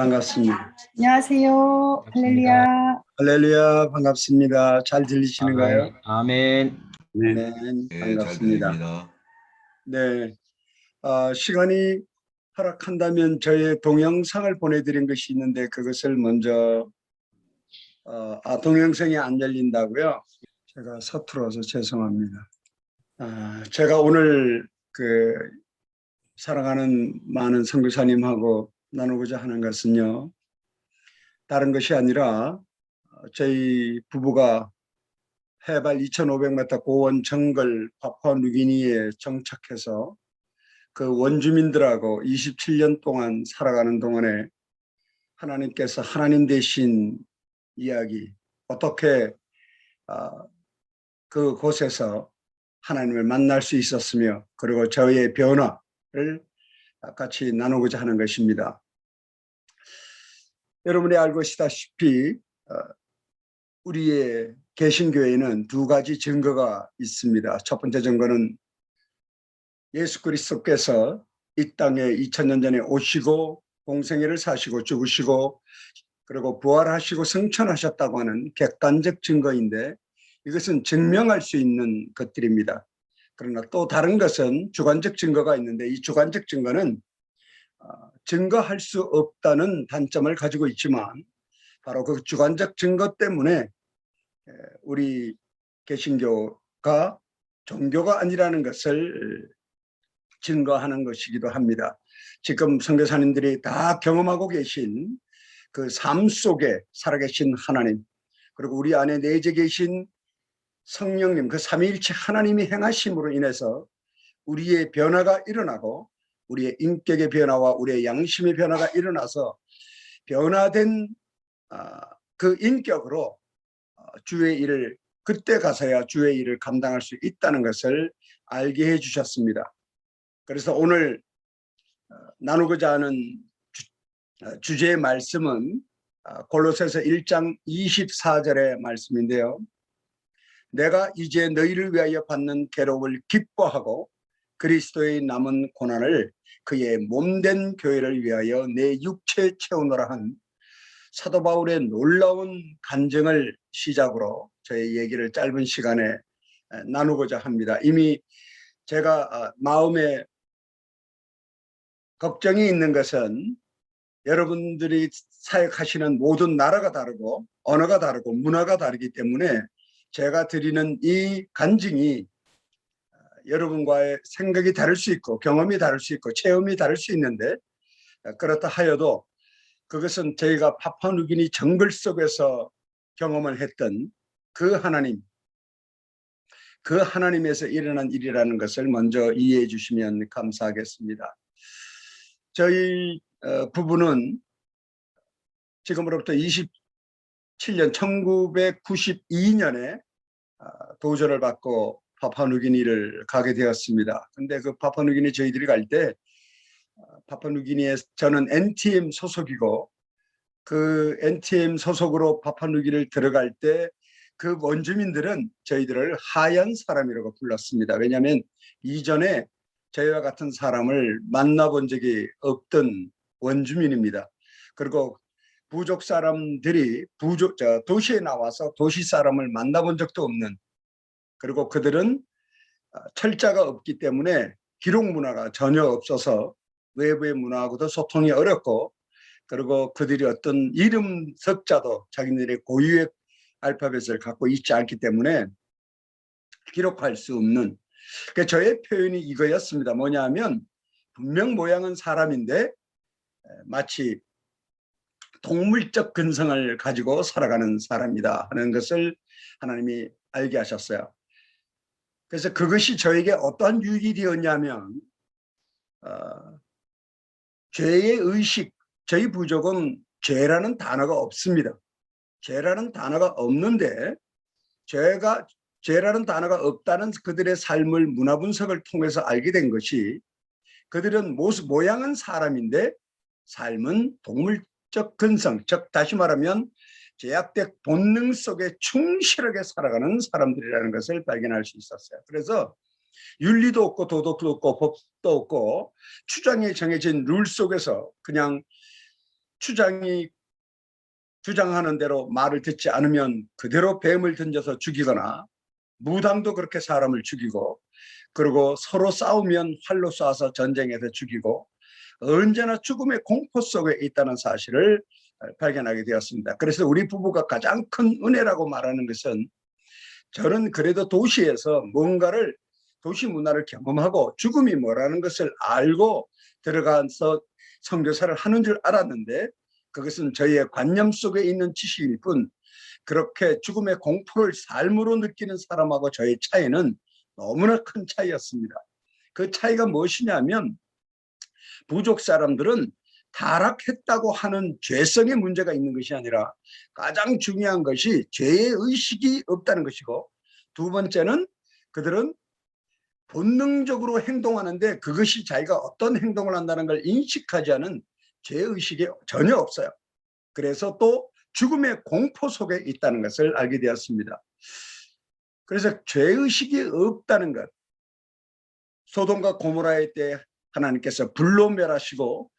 반갑습니다. 안녕하세요. 반갑습니다. 할렐루야. 할렐루야, 반갑습니다. 잘 들리시는가요? 아멘. 네, 네, 잘 반갑습니다. 들립니다. 네, 시간이 허락한다면 저의 동영상을 보내드린 것이 있는데 그것을 먼저 동영상이 안 열린다고요? 제가 서툴어서 죄송합니다. 제가 오늘 사랑하는 많은 선교사님하고 나누고자 하는 것은요, 다른 것이 아니라 저희 부부가 해발 2,500m 고원 정글 파푸아뉴기니에 정착해서 그 원주민들하고 27년 동안 살아가는 동안에 하나님께서 하나님 되신 이야기, 어떻게 그곳에서 하나님을 만날 수 있었으며, 그리고 저의 변화를 같이 나누고자 하는 것입니다. 여러분이 알고 계시다시피 우리의 개신교회에는 두 가지 증거가 있습니다. 첫 번째 증거는 예수 그리스도께서 이 땅에 2000년 전에 오시고 공생애를 사시고 죽으시고 그리고 부활하시고 승천하셨다고 하는 객관적 증거인데, 이것은 증명할 수 있는 것들입니다. 그러나 또 다른 것은 주관적 증거가 있는데, 이 주관적 증거는 증거할 수 없다는 단점을 가지고 있지만, 바로 그 주관적 증거 때문에 우리 개신교가 종교가 아니라는 것을 증거하는 것이기도 합니다. 지금 선교사님들이 다 경험하고 계신 그 삶 속에 살아계신 하나님, 그리고 우리 안에 내재 계신 성령님, 그 삼위일체 하나님이 행하심으로 인해서 우리의 변화가 일어나고, 우리의 인격의 변화와 우리의 양심의 변화가 일어나서 변화된 그 인격으로 주의 일을, 그때 가서야 주의 일을 감당할 수 있다는 것을 알게 해 주셨습니다. 그래서 오늘 나누고자 하는 주제의 말씀은 골로새서 1장 24절의 말씀인데요. 내가 이제 너희를 위하여 받는 괴로움을 기뻐하고 그리스도의 남은 고난을 그의 몸된 교회를 위하여 내 육체에 채우노라 한 사도 바울의 놀라운 간증을 시작으로 저의 얘기를 짧은 시간에 나누고자 합니다. 이미 제가 마음에 걱정이 있는 것은 여러분들이 사역하시는 모든 나라가 다르고 언어가 다르고 문화가 다르기 때문에 제가 드리는 이 간증이 여러분과의 생각이 다를 수 있고 경험이 다를 수 있고 체험이 다를 수 있는데, 그렇다 하여도 그것은 저희가 파푸아뉴기니 정글 속에서 경험을 했던 그 하나님, 그 하나님에서 일어난 일이라는 것을 먼저 이해해 주시면 감사하겠습니다. 저희 부부는 지금으로부터 27년 1992년에 도전을 받고 파푸아뉴기니를 가게 되었습니다. 근데 그 파푸아뉴기니 저희들이 갈 때 파푸아뉴기니에 저는 NTM 소속이고, 그 NTM 소속으로 파푸아뉴기니를 들어갈 때 그 원주민들은 저희들을 하얀 사람이라고 불렀습니다. 왜냐하면 이전에 저희와 같은 사람을 만나본 적이 없던 원주민입니다. 그리고 부족 사람들이 도시에 나와서 도시 사람을 만나본 적도 없는, 그리고 그들은 철자가 없기 때문에 기록 문화가 전혀 없어서 외부의 문화하고도 소통이 어렵고, 그리고 그들이 어떤 이름 석자도 자기네들의 고유의 알파벳을 갖고 있지 않기 때문에 기록할 수 없는, 저의 표현이 이거였습니다. 뭐냐 하면 분명 모양은 사람인데 마치 동물적 근성을 가지고 살아가는 사람이다 하는 것을 하나님이 알게 하셨어요. 그래서 그것이 저에게 어떠한 유익이 되었냐면, 죄의 의식, 저희 부족은 죄라는 단어가 없습니다. 죄라는 단어가 없는데, 죄라는 단어가 없다는 그들의 삶을 문화 분석을 통해서 알게 된 것이, 그들은 모양은 사람인데 삶은 동물적 근성, 즉 다시 말하면 제약된 본능 속에 충실하게 살아가는 사람들이라는 것을 발견할 수 있었어요. 그래서 윤리도 없고 도덕도 없고 법도 없고 추장에 정해진 룰 속에서 그냥 추장이 주장하는 대로 말을 듣지 않으면 그대로 뱀을 던져서 죽이거나, 무당도 그렇게 사람을 죽이고, 그리고 서로 싸우면 활로 쏴서 전쟁에서 죽이고, 언제나 죽음의 공포 속에 있다는 사실을 발견하게 되었습니다. 그래서 우리 부부가 가장 큰 은혜라고 말하는 것은, 저는 그래도 도시에서 뭔가를, 도시 문화를 경험하고 죽음이 뭐라는 것을 알고 들어가서 선교사를 하는 줄 알았는데, 그것은 저희의 관념 속에 있는 지식일 뿐, 그렇게 죽음의 공포를 삶으로 느끼는 사람하고 저의 차이는 너무나 큰 차이였습니다. 그 차이가 무엇이냐면, 부족 사람들은 타락했다고 하는 죄성의 문제가 있는 것이 아니라 가장 중요한 것이 죄의 의식이 없다는 것이고, 두 번째는 그들은 본능적으로 행동하는데 그것이 자기가 어떤 행동을 한다는 걸 인식하지 않은 죄의식이 전혀 없어요. 그래서 또 죽음의 공포 속에 있다는 것을 알게 되었습니다. 그래서 죄의식이 없다는 것, 소돔과 고모라의 때 하나님께서 불로 멸하시고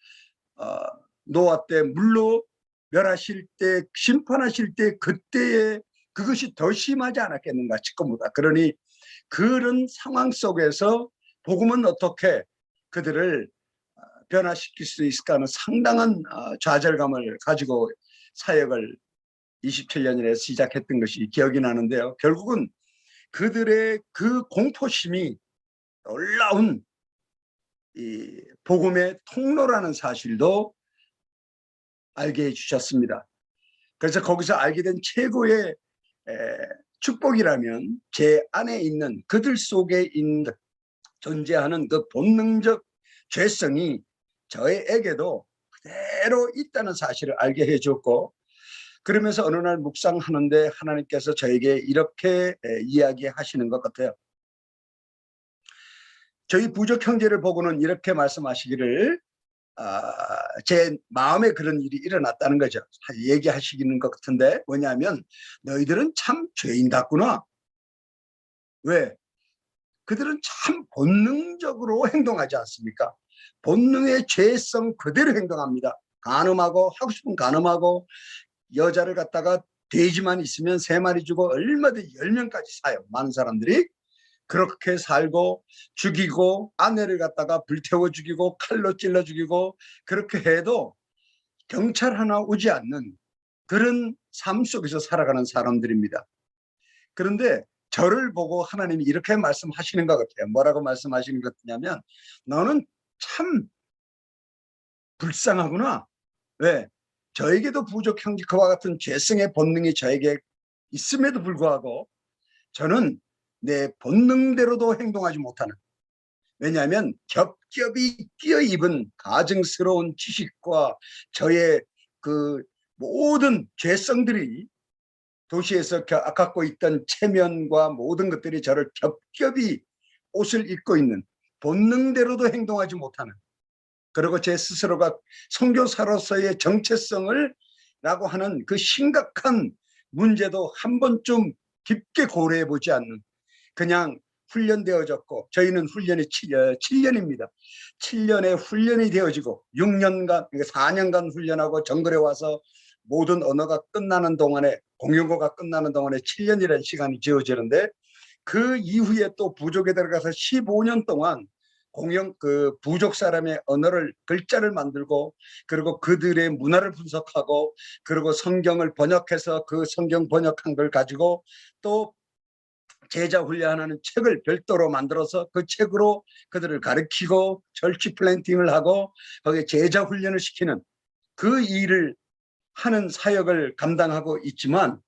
노아 때 물로 멸하실 때, 심판하실 때 그때에 그것이 더 심하지 않았겠는가 싶습니다. 그러니 그런 상황 속에서 복음은 어떻게 그들을 변화시킬 수 있을까 하는 상당한 좌절감을 가지고 사역을 27년에 시작했던 것이 기억이 나는데요. 결국은 그들의 그 공포심이 놀라운 이 복음의 통로라는 사실도 알게 해주셨습니다. 그래서 거기서 알게 된 최고의 축복이라면, 제 안에 있는 그들 속에 있는 존재하는 그 본능적 죄성이 저에게도 그대로 있다는 사실을 알게 해줬고, 그러면서 어느 날 묵상하는데 하나님께서 저에게 이렇게 이야기하시는 것 같아요. 저희 부족 형제를 보고는 이렇게 말씀하시기를, 제 마음에 그런 일이 일어났다는 거죠. 얘기하시는 것 같은데, 뭐냐면 너희들은 참 죄인 같구나. 왜? 그들은 참 본능적으로 행동하지 않습니까? 본능의 죄성 그대로 행동합니다. 간음하고, 하고 싶은 간음하고, 여자를 갖다가 돼지만 있으면 3마리 주고 얼마든지 10명까지 사요. 많은 사람들이 그렇게 살고, 죽이고, 아내를 갖다가 불태워 죽이고 칼로 찔러 죽이고, 그렇게 해도 경찰 하나 오지 않는 그런 삶 속에서 살아가는 사람들입니다. 그런데 저를 보고 하나님이 이렇게 말씀하시는 것 같아요. 뭐라고 말씀하시는 것 같냐면, 너는 참 불쌍하구나. 왜? 저에게도 부족 형제 그와 같은 죄성의 본능이 저에게 있음에도 불구하고 저는 내 본능대로도 행동하지 못하는, 왜냐하면 겹겹이 끼어입은 가증스러운 지식과 저의 그 모든 죄성들이, 도시에서 갖고 있던 체면과 모든 것들이 저를 겹겹이 옷을 입고 있는, 본능대로도 행동하지 못하는, 그리고 제 스스로가 선교사로서의 정체성을 라고 하는 그 심각한 문제도 한 번쯤 깊게 고려해 보지 않는, 그냥 훈련되어졌고, 저희는 훈련이 7년입니다. 7년의 훈련이 되어지고 6년간, 4년간 훈련하고 정글에 와서 모든 언어가 끝나는 동안에, 공용어가 끝나는 동안에 7년이라는 시간이 지어지는데, 그 이후에 또 부족에 들어가서 15년 동안 그 부족 사람의 언어를, 글자를 만들고, 그리고 그들의 문화를 분석하고, 그리고 성경을 번역해서 그 성경 번역한 걸 가지고 또 제자 훈련하는 책을 별도로 만들어서 그 책으로 그들을 가르치고 절치 플랜팅을 하고 거기에 제자 훈련을 시키는 그 일을 하는 사역을 감당하고 있지만,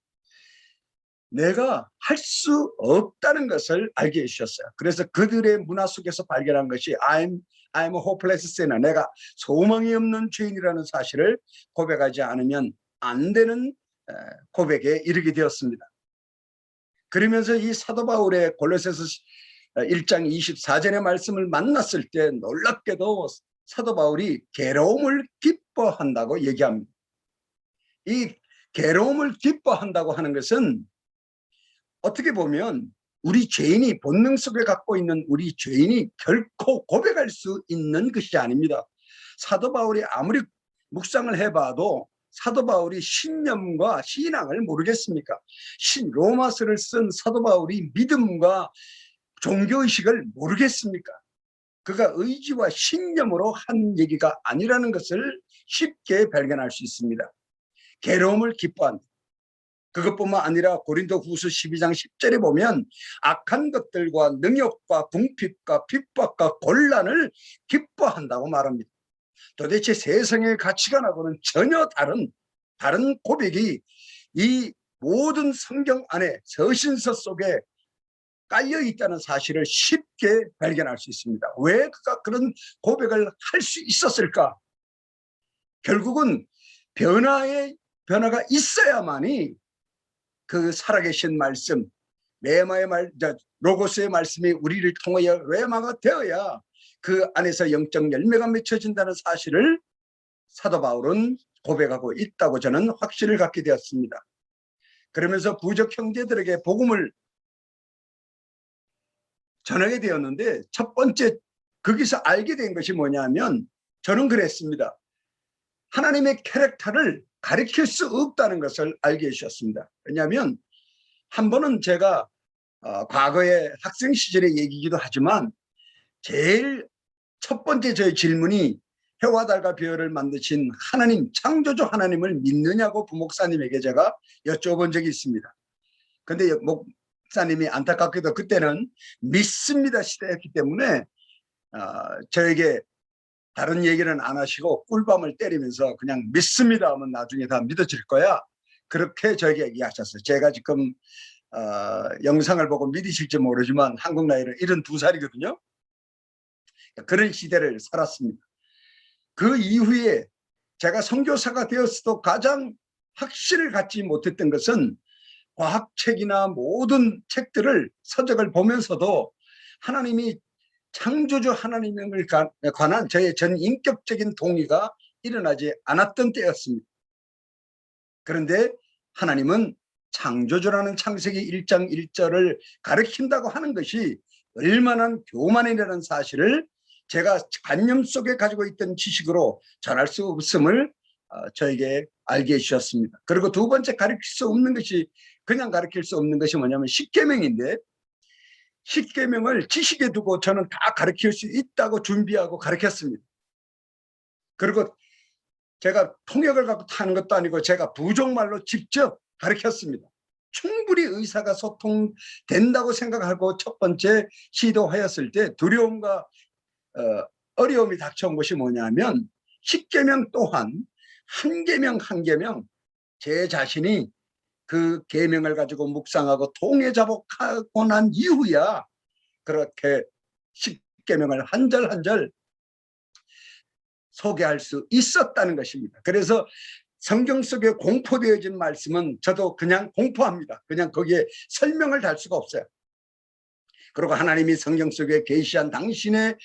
내가 할 수 없다는 것을 알게 해주셨어요. 그래서 그들의 문화 속에서 발견한 것이 I'm a hopeless sinner, 내가 소망이 없는 죄인이라는 사실을 고백하지 않으면 안 되는 고백에 이르게 되었습니다. 그러면서 이 사도 바울의 골로새서 1장 24절의 말씀을 만났을 때 놀랍게도 사도 바울이 괴로움을 기뻐한다고 얘기합니다. 이 괴로움을 기뻐한다고 하는 것은 어떻게 보면 우리 죄인이, 본능 속에 갖고 있는 우리 죄인이 결코 고백할 수 있는 것이 아닙니다. 사도 바울이 아무리 묵상을 해봐도 사도 바울이 신념과 신앙을 모르겠습니까? 로마서를 쓴 사도 바울이 믿음과 종교의식을 모르겠습니까? 그가 의지와 신념으로 한 얘기가 아니라는 것을 쉽게 발견할 수 있습니다. 괴로움을 기뻐한다. 그것뿐만 아니라 고린도후서 12장 10절에 보면 악한 것들과 능욕과 궁핍과 핍박과 곤란을 기뻐한다고 말합니다. 도대체 세상의 가치관하고는 전혀 다른 고백이 이 모든 성경 안에 서신서 속에 깔려 있다는 사실을 쉽게 발견할 수 있습니다. 왜 그가 그런 고백을 할 수 있었을까? 결국은 변화가 있어야만이 그 살아계신 말씀, 로고스의 말씀이 우리를 통하여 레마가 되어야 그 안에서 영적 열매가 맺혀진다는 사실을 사도 바울은 고백하고 있다고 저는 확신을 갖게 되었습니다. 그러면서 부족 형제들에게 복음을 전하게 되었는데 첫 번째 거기서 알게 된 것이 뭐냐면 저는 그랬습니다. 하나님의 캐릭터를 가르칠 수 없다는 것을 알게 해주셨습니다. 왜냐하면 한 번은 제가 과거의 학생 시절의 얘기이기도 하지만 제일 첫 번째 저의 질문이 해와 달과 별을 만드신 하나님, 창조주 하나님을 믿느냐고 부목사님에게 제가 여쭤본 적이 있습니다. 근데 목사님이 안타깝게도 그때는 믿습니다 시대였기 때문에 저에게 다른 얘기는 안 하시고 꿀밤을 때리면서 그냥 믿습니다 하면 나중에 다 믿어질 거야. 그렇게 저에게 얘기하셨어요. 제가 지금 영상을 보고 믿으실지 모르지만 한국 나이로 72살이거든요. 그런 시대를 살았습니다. 그 이후에 제가 선교사가 되었어도 가장 확신을 갖지 못했던 것은 과학책이나 모든 책들을 서적을 보면서도 하나님이 창조주 하나님을 관한 저의 전 인격적인 동의가 일어나지 않았던 때였습니다. 그런데 하나님은 창조주라는 창세기 1장 1절을 가르친다고 하는 것이 얼마나 교만이라는 사실을 제가 관념 속에 가지고 있던 지식으로 전할 수 없음을 저에게 알게 해주셨습니다. 그리고 두 번째 가르칠 수 없는 것이 그냥 가르칠 수 없는 것이 뭐냐면 십계명인데 십계명을 지식에 두고 저는 다 가르칠 수 있다고 준비하고 가르쳤습니다. 그리고 제가 통역을 갖고 타는 것도 아니고 제가 부족말로 직접 가르쳤습니다. 충분히 의사가 소통된다고 생각하고 첫 번째 시도하였을 때 두려움과 어려움이 닥쳐온 것이 뭐냐면 십계명 또한 한 계명 한 계명 제 자신이 그 계명을 가지고 묵상하고 통해자복하고 난 이후야 그렇게 십계명을 한 절 한 절 소개할 수 있었다는 것입니다. 그래서 성경 속에 공포되어진 말씀은 저도 그냥 공포합니다. 그냥 거기에 설명을 달 수가 없어요. 그리고 하나님이 성경 속에 계시한 당신의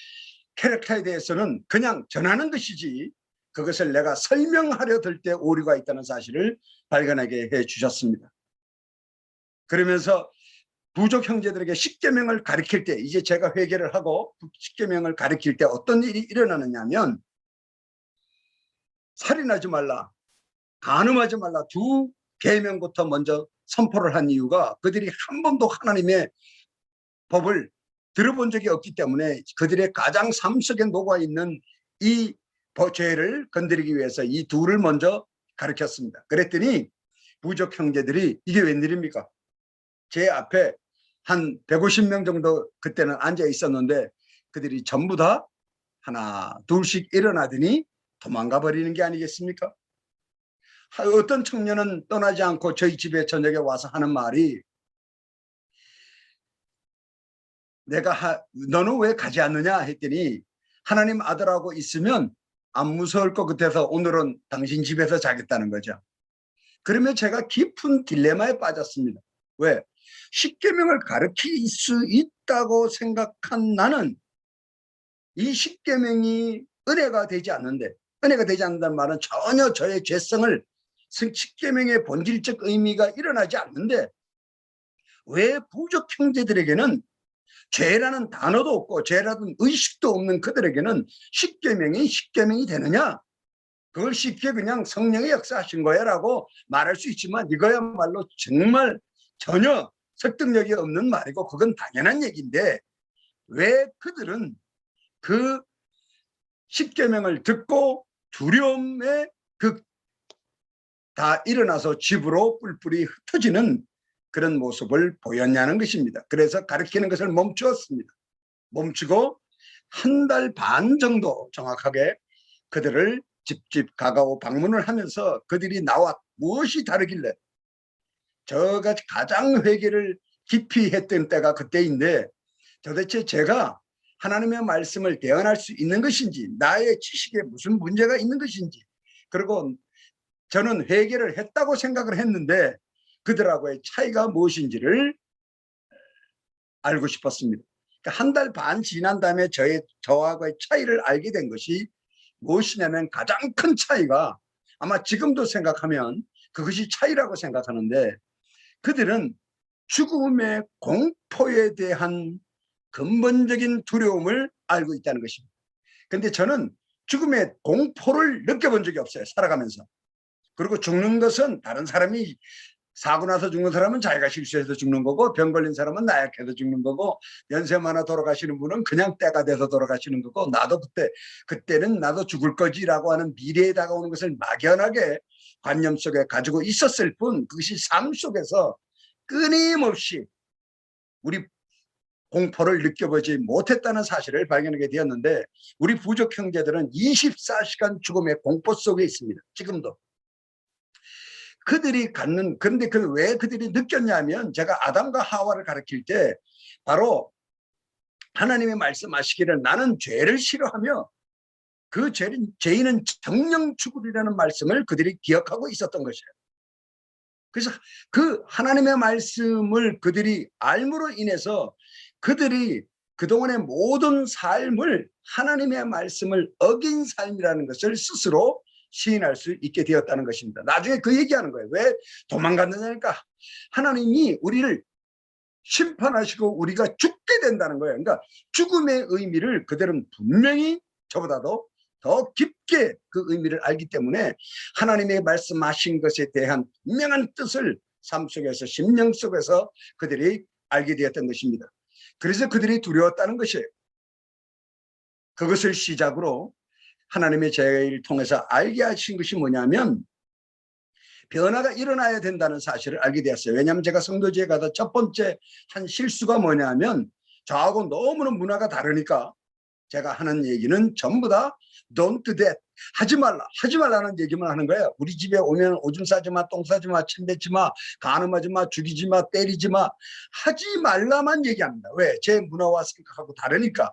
캐릭터에 대해서는 그냥 전하는 것이지 그것을 내가 설명하려 들 때 오류가 있다는 사실을 발견하게 해 주셨습니다. 그러면서 부족 형제들에게 십계명을 가르칠 때 이제 제가 회개를 하고 십계명을 가르칠 때 어떤 일이 일어나느냐면 살인하지 말라, 간음하지 말라 두 계명부터 먼저 선포를 한 이유가 그들이 한 번도 하나님의 법을 들어본 적이 없기 때문에 그들의 가장 삶 속에 녹아있는 이 죄를 건드리기 위해서 이 둘을 먼저 가르쳤습니다. 그랬더니 부족 형제들이 이게 웬일입니까? 제 앞에 한 150명 정도 그때는 앉아 있었는데 그들이 전부 다 하나 둘씩 일어나더니 도망가 버리는 게 아니겠습니까? 어떤 청년은 떠나지 않고 저희 집에 저녁에 와서 하는 말이 너는 왜 가지 않느냐 했더니 하나님 아들하고 있으면 안 무서울 것 같아서 오늘은 당신 집에서 자겠다는 거죠. 그러면 제가 깊은 딜레마에 빠졌습니다. 왜? 십계명을 가르칠 수 있다고 생각한 나는 이 십계명이 은혜가 되지 않는데 은혜가 되지 않는다는 말은 전혀 저의 죄성을 십계명의 본질적 의미가 일어나지 않는데 왜 부족 형제들에게는 죄라는 단어도 없고 죄라는 의식도 없는 그들에게는 십계명이 되느냐? 그걸 쉽게 그냥 성령이 역사하신 거야 라고 말할 수 있지만 이거야말로 정말 전혀 설득력이 없는 말이고 그건 당연한 얘기인데 왜 그들은 그 십계명을 듣고 두려움에 다 일어나서 집으로 뿔뿔이 흩어지는 그런 모습을 보였냐는 것입니다. 그래서 가르치는 것을 멈추었습니다. 멈추고 한 달 반 정도 정확하게 그들을 집집 가가고 방문을 하면서 그들이 나와 무엇이 다르길래 저가 가장 회개를 깊이 했던 때가 그때인데 도대체 제가 하나님의 말씀을 대언할 수 있는 것인지 나의 지식에 무슨 문제가 있는 것인지 그리고 저는 회개를 했다고 생각을 했는데 그들하고의 차이가 무엇인지를 알고 싶었습니다. 그러니까 한 달 반 지난 다음에 저하고의 차이를 알게 된 것이 무엇이냐면 가장 큰 차이가 아마 지금도 생각하면 그것이 차이라고 생각하는데 그들은 죽음의 공포에 대한 근본적인 두려움을 알고 있다는 것입니다. 그런데 저는 죽음의 공포를 느껴본 적이 없어요. 살아가면서. 그리고 죽는 것은 다른 사람이 사고 나서 죽는 사람은 자기가 실수해서 죽는 거고 병 걸린 사람은 나약해서 죽는 거고 연세 많아 돌아가시는 분은 그냥 때가 돼서 돌아가시는 거고 나도 그때는 나도 죽을 거지라고 하는 미래에 다가오는 것을 막연하게 관념 속에 가지고 있었을 뿐 그것이 삶 속에서 끊임없이 우리 공포를 느껴보지 못했다는 사실을 발견하게 되었는데 우리 부족 형제들은 24시간 죽음의 공포 속에 있습니다. 지금도. 그들이 갖는 그런데 왜 그들이 느꼈냐면 제가 아담과 하와를 가르칠 때 바로 하나님의 말씀하시기를 나는 죄를 싫어하며 그 죄인은 정령 죽으리라는 말씀을 그들이 기억하고 있었던 것이에요. 그래서 그 하나님의 말씀을 그들이 알므로 인해서 그들이 그동안의 모든 삶을 하나님의 말씀을 어긴 삶이라는 것을 스스로 시인할 수 있게 되었다는 것입니다. 나중에 그 얘기하는 거예요. 왜 도망갔느냐니까 하나님이 우리를 심판하시고 우리가 죽게 된다는 거예요. 그러니까 죽음의 의미를 그들은 분명히 저보다도 더 깊게 그 의미를 알기 때문에 하나님의 말씀하신 것에 대한 분명한 뜻을 삶 속에서 심령 속에서 그들이 알게 되었던 것입니다. 그래서 그들이 두려웠다는 것이에요. 그것을 시작으로 하나님의 제를 통해서 알게 하신 것이 뭐냐면 변화가 일어나야 된다는 사실을 알게 되었어요. 왜냐하면 제가 성도지에 가서 첫 번째 한 실수가 뭐냐면 저하고 너무나 문화가 다르니까 제가 하는 얘기는 전부 다 don't do that. 하지 말라는 얘기만 하는 거예요. 우리 집에 오면 오줌 싸지 마, 똥 싸지 마, 침 뱉지 마, 간음하지 마, 죽이지 마, 때리지 마. 하지 말라만 얘기합니다. 왜? 제 문화와 생각하고 다르니까.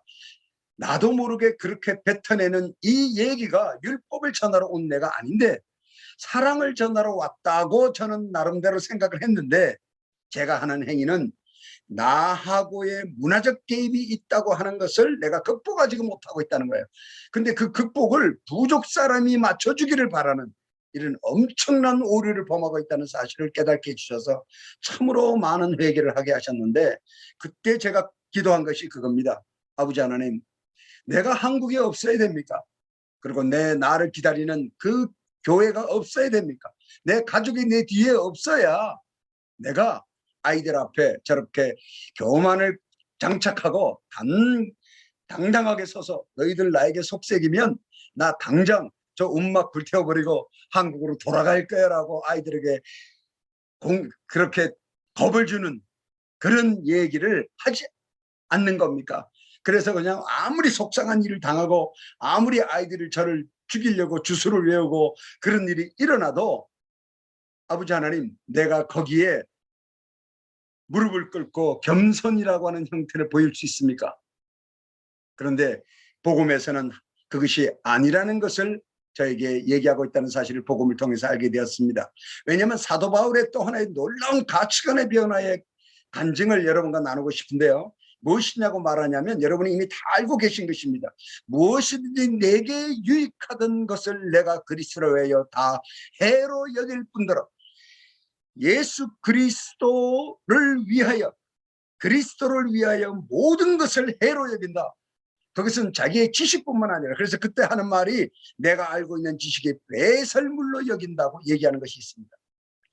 나도 모르게 그렇게 뱉어내는 이 얘기가 율법을 전하러 온 내가 아닌데 사랑을 전하러 왔다고 저는 나름대로 생각을 했는데 제가 하는 행위는 나하고의 문화적 개입이 있다고 하는 것을 내가 극복하지 못하고 있다는 거예요. 근데 그 극복을 부족 사람이 맞춰주기를 바라는 이런 엄청난 오류를 범하고 있다는 사실을 깨닫게 해주셔서 참으로 많은 회개를 하게 하셨는데 그때 제가 기도한 것이 그겁니다. 아버지 하나님, 내가 한국에 없어야 됩니까? 그리고 나를 기다리는 그 교회가 없어야 됩니까? 내 가족이 내 뒤에 없어야 내가 아이들 앞에 저렇게 교만을 장착하고 당당하게 서서 너희들 나에게 속삭이면 나 당장 저 움막 불태워버리고 한국으로 돌아갈 거야 라고 아이들에게 그렇게 겁을 주는 그런 얘기를 하지 않는 겁니까? 그래서 그냥 아무리 속상한 일을 당하고 아무리 아이들이 저를 죽이려고 주술을 외우고 그런 일이 일어나도 아버지 하나님, 내가 거기에 무릎을 꿇고 겸손이라고 하는 형태를 보일 수 있습니까? 그런데 복음에서는 그것이 아니라는 것을 저에게 얘기하고 있다는 사실을 복음을 통해서 알게 되었습니다. 왜냐하면 사도 바울의 또 하나의 놀라운 가치관의 변화의 간증을 여러분과 나누고 싶은데요. 무엇이냐고 말하냐면 여러분이 이미 다 알고 계신 것입니다. 무엇이든지 내게 유익하던 것을 내가 그리스도로 다 해로 여길 뿐더러 예수 그리스도를 위하여 모든 것을 해로 여긴다. 그것은 자기의 지식뿐만 아니라, 그래서 그때 하는 말이 내가 알고 있는 지식이 배설물로 여긴다고 얘기하는 것이 있습니다.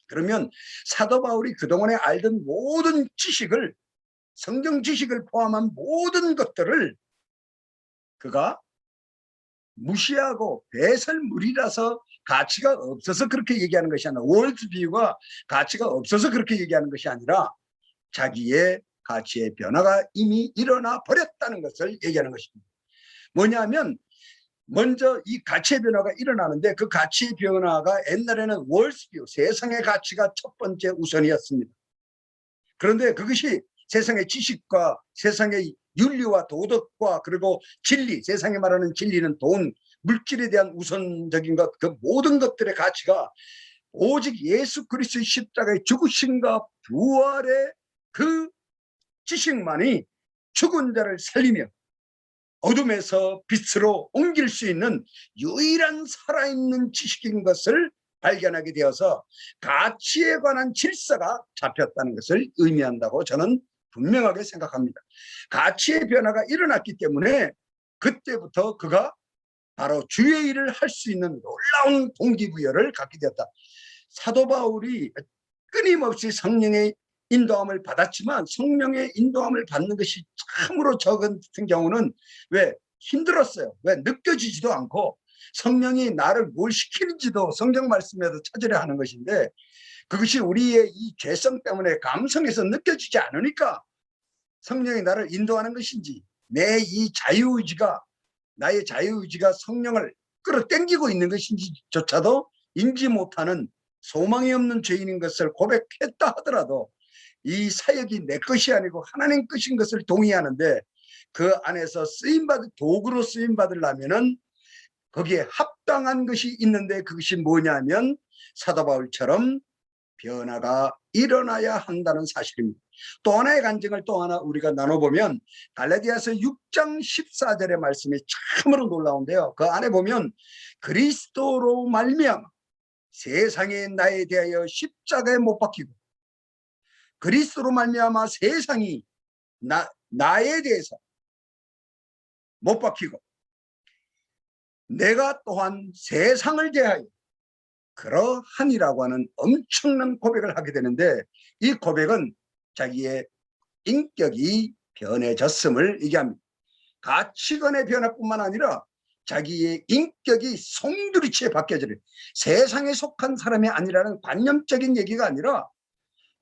그러면 사도 바울이 그동안에 알던 모든 지식을, 성경 지식을 포함한 모든 것들을 그가 무시하고 배설물이라서 가치가 없어서 그렇게 얘기하는 것이 아니라, 월드비유가 가치가 없어서 그렇게 얘기하는 것이 아니라 자기의 가치의 변화가 이미 일어나 버렸다는 것을 얘기하는 것입니다. 뭐냐면 먼저 이 가치의 변화가 일어나는데, 그 가치의 변화가 옛날에는 월드비유, 세상의 가치가 첫 번째 우선이었습니다. 그런데 그것이 세상의 지식과 세상의 윤리와 도덕과 그리고 진리, 세상에 말하는 진리는 돈, 물질에 대한 우선적인 것, 그 모든 것들의 가치가 오직 예수 그리스도의 십자가의 죽으심과 부활의 그 지식만이 죽은 자를 살리며 어둠에서 빛으로 옮길 수 있는 유일한 살아있는 지식인 것을 발견하게 되어서 가치에 관한 질서가 잡혔다는 것을 의미한다고 저는 분명하게 생각합니다. 가치의 변화가 일어났기 때문에 그때부터 그가 바로 주의 일을 할 수 있는 놀라운 동기부여를 갖게 되었다. 사도 바울이 끊임없이 성령의 인도함을 받았지만, 성령의 인도함을 받는 것이 참으로 저 같은 경우는 왜 힘들었어요. 왜 느껴지지도 않고, 성령이 나를 뭘 시키는지도 성경 말씀에서 찾으려 하는 것인데, 그것이 우리의 이 죄성 때문에 감성에서 느껴지지 않으니까 성령이 나를 인도하는 것인지, 내 이 자유의지가, 나의 자유의지가 성령을 끌어당기고 있는 것인지조차도 인지 못하는 소망이 없는 죄인인 것을 고백했다 하더라도 이 사역이 내 것이 아니고 하나님 것인 것을 동의하는데, 그 안에서 쓰임받을, 도구로 쓰임받으려면은 거기에 합당한 것이 있는데, 그것이 뭐냐면 사도 바울처럼 변화가 일어나야 한다는 사실입니다. 또 하나의 간증을 또 하나 우리가 나눠보면, 갈라디아서 6장 14절의 말씀이 참으로 놀라운데요. 그 안에 보면 그리스도로 말미암아 세상에 나에 대하여 십자가에 못 박히고, 그리스도로 말미암아 세상이 나에 대해서 못 박히고, 내가 또한 세상을 대하여 그러하니라고 하는 엄청난 고백을 하게 되는데, 이 고백은 자기의 인격이 변해졌음을 얘기합니다. 가치관의 변화뿐만 아니라 자기의 인격이 송두리째 바뀌어지는, 세상에 속한 사람이 아니라는 관념적인 얘기가 아니라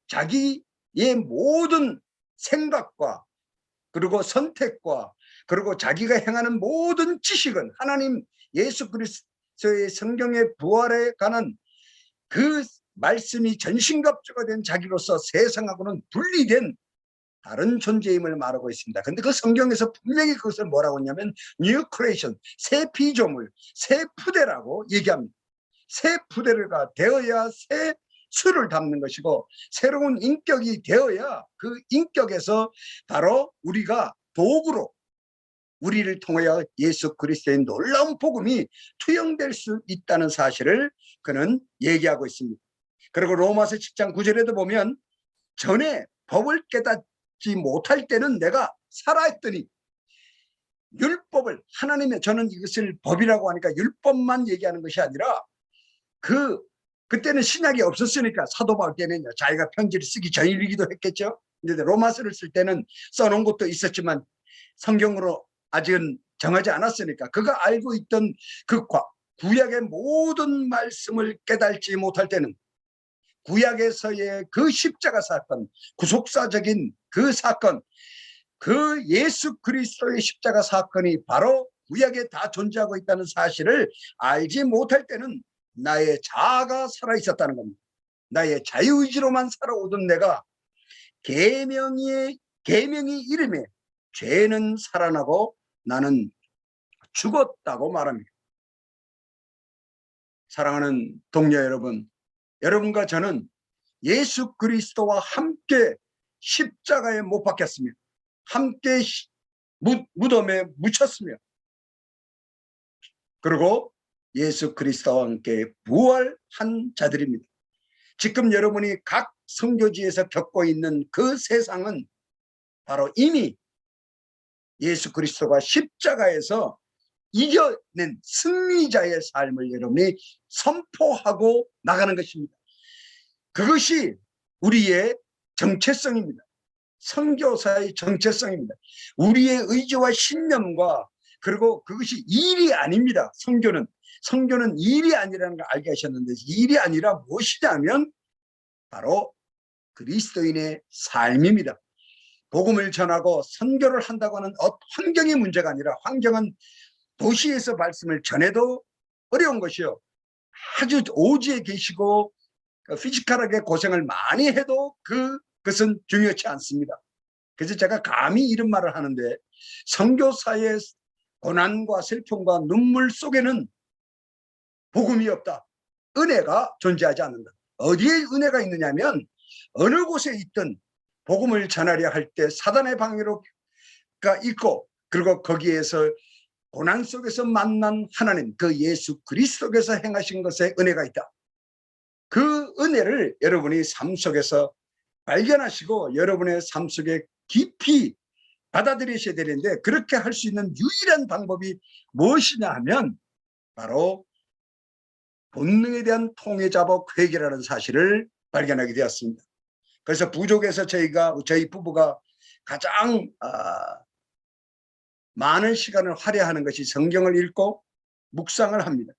자기의 모든 생각과 그리고 선택과 그리고 자기가 행하는 모든 지식은 하나님 예수 그리스도의 성경의 부활에 관한 그 말씀이 전신갑주가 된 자기로서 세상하고는 분리된 다른 존재임을 말하고 있습니다. 그런데 그 성경에서 분명히 그것을 뭐라고 했냐면 뉴 크리에이션, 새 피조물, 새 푸대라고 얘기합니다. 새 푸대가 되어야 새 수를 담는 것이고, 새로운 인격이 되어야 그 인격에서 바로 우리가 도구로, 우리를 통하여 예수 그리스도의 놀라운 복음이 투영될 수 있다는 사실을 그는 얘기하고 있습니다. 그리고 로마서 10장 9절에도 보면, 전에 법을 깨닫지 못할 때는 내가 살아있더니, 율법을, 하나님의, 저는 이것을 법이라고 하니까 율법만 얘기하는 것이 아니라 그때는 신약이 없었으니까 사도 바울 때는 자기가 편지를 쓰기 전이기도 했겠죠. 근데 로마서를 쓸 때는 써놓은 것도 있었지만 성경으로 아직은 정하지 않았으니까 그가 알고 있던 그 구약의 모든 말씀을 깨달지 못할 때는 구약에서의 그 십자가 사건, 구속사적인 그 사건, 그 예수 그리스도의 십자가 사건이 바로 구약에 다 존재하고 있다는 사실을 알지 못할 때는 나의 자아가 살아있었다는 겁니다. 나의 자유의지로만 살아오던 내가 계명이 이름에 죄는 살아나고 나는 죽었다고 말합니다. 사랑하는 동료 여러분, 여러분과 저는 예수 그리스도와 함께 십자가에 못 박혔으며 함께 무덤에 묻혔으며, 그리고 예수 그리스도와 함께 부활한 자들입니다. 지금 여러분이 각 선교지에서 겪고 있는 그 세상은 바로 이미 예수 그리스도가 십자가에서 이겨낸 승리자의 삶을 여러분이 선포하고 나가는 것입니다. 그것이 우리의 정체성입니다. 선교사의 정체성입니다. 우리의 의지와 신념과, 그리고 그것이 일이 아닙니다. 선교는 일이 아니라는 걸 알게 하셨는데, 일이 아니라 무엇이냐면 바로 그리스도인의 삶입니다. 복음을 전하고 선교를 한다고 하는 환경이 문제가 아니라, 환경은 도시에서 말씀을 전해도 어려운 것이요, 아주 오지에 계시고 피지컬하게 고생을 많이 해도 그것은 중요치 않습니다. 그래서 제가 감히 이런 말을 하는데, 선교사의 고난과 슬픔과 눈물 속에는 복음이 없다. 은혜가 존재하지 않는다. 어디에 은혜가 있느냐면, 어느 곳에 있든 복음을 전하려 할 때 사단의 방해가 있고, 그리고 거기에서 고난 속에서 만난 하나님, 그 예수 그리스도께서 행하신 것에 은혜가 있다. 그 은혜를 여러분이 삶 속에서 발견하시고 여러분의 삶 속에 깊이 받아들이셔야 되는데, 그렇게 할 수 있는 유일한 방법이 무엇이냐 하면 바로 본능에 대한 통해자복 회개라는 사실을 발견하게 되었습니다. 그래서 부족에서 저희 부부가 가장 많은 시간을 할애하는 것이 성경을 읽고 묵상을 합니다.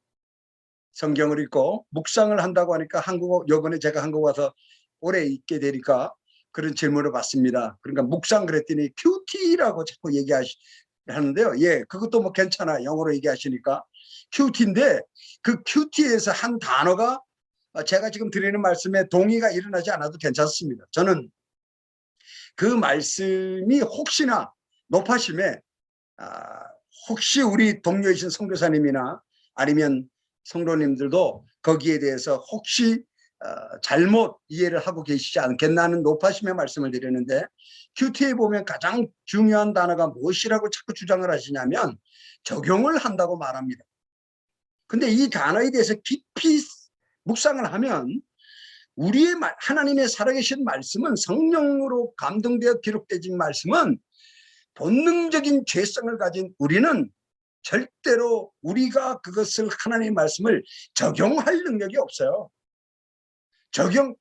성경을 읽고 묵상을 한다고 하니까 요번에 제가 한국 와서 오래 있게 되니까 그런 질문을 받습니다. 그러니까 묵상 그랬더니 큐티라고 자꾸 얘기하는데요. 예, 그것도 뭐 괜찮아. 영어로 얘기하시니까 큐티인데, 그 큐티에서 한 단어가 제가 지금 드리는 말씀에 동의가 일어나지 않아도 괜찮습니다. 저는 그 말씀이 혹시나 높아심에 혹시 우리 동료이신 선교사님이나 아니면 성도님들도 거기에 대해서 혹시 잘못 이해를 하고 계시지 않겠나 하는 높아심의 말씀을 드리는데, 큐티에 보면 가장 중요한 단어가 무엇이라고 자꾸 주장을 하시냐면 적용을 한다고 말합니다. 근데 이 단어에 대해서 깊이 묵상을 하면, 우리의 하나님의 살아계신 말씀은, 성령으로 감동되어 기록되진 말씀은, 본능적인 죄성을 가진 우리는 절대로 우리가 그것을, 하나님의 말씀을 적용할 능력이 없어요.